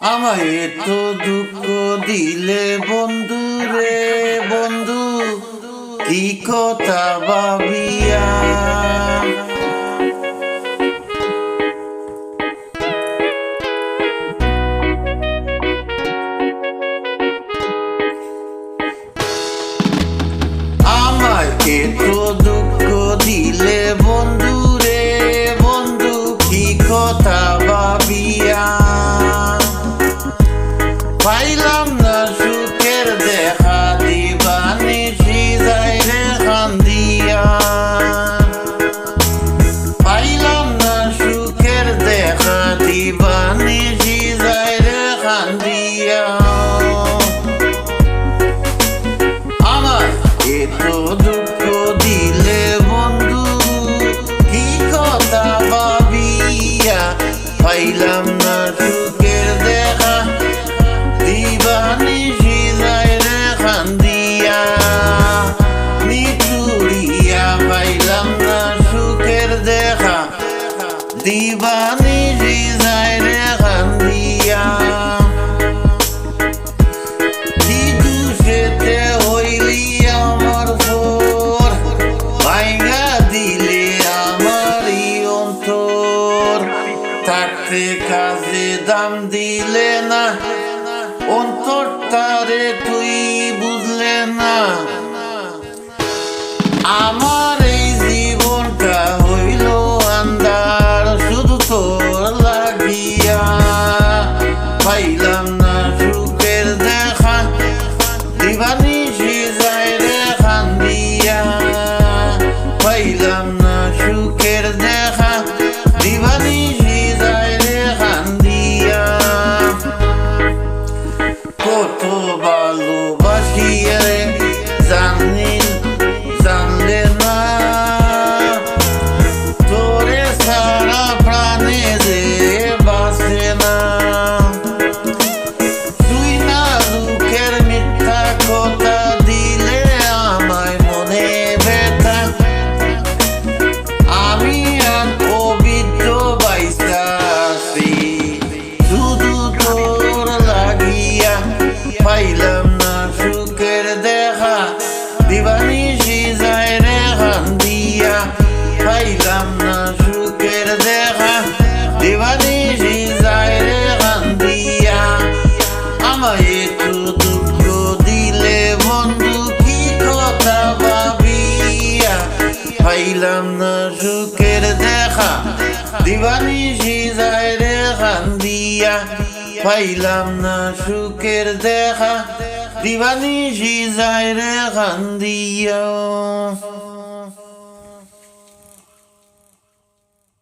আমায় এত দুঃখ দিলে বন্ধু রে বন্ধু, কি কথা ভাবিয়া। আমায় এত দুঃখ দিলে বন্ধু রে বন্ধু, কি কথা ভাবিয়া। পাইলাম না সুখের দেখা, দিবানিশি যায় রে কান্দিয়া। পাইলাম না সুখের দেখা, দিবানিশি যায় রে কান্দিয়া। আমার এত দুঃখ দিলে বন্ধু, কি কথা ভাবিয়া। পাইলাম না সুখের দেখা, দিবানিশি যায় রে কান্দিয়া। নিতুরিয়া পাইলাম না সুখের দেখা, দিবানিশি যায় রে কান্দিয়া। কি দুষেতে হইলি আমার ফোর, ভাইঙ্গা দিলে আমারই অন্তর। থাকতে কাজে দাম দিলে না, অন্তরটারে তুই বুঝলে না। আমার এই জীবনটা হইল আন্ধার, শুধু তোর লাগিয়া। পাইলাম না সুখের দেখা, দিবানিশি যায় রে কান্দিয়া। পাইলাম না সুখের দেখা, দিবানিশি যায় রে কান্দিয়া। কত ভালোবাসি রে জানলে না, তোরে সারা প্রাণে যে বাঁচে না। তুই না দুঃখের মিথ্যা কথা দিলে আমায় মনে ব্যথা। আমি আর পবিত্র বাইসা আছি শুধু তোর লাগিয়া। পাইলাম না সুখের দেখা, দিবানিশি যায় রে কান্দিয়া। পাইলাম না সুখের দেখা, দিবানিশি যায় রে কান্দিয়া। আমায় একটু দুঃখ দিলে বন্ধু, কি কথা ভাবিয়া। পাইলাম না সুখের দেখা, দিবানিশি যায় রে কান্দিয়া। পাইলাম না সুখের দেখা, দিবানিশি যায় রে কান্দিয়া।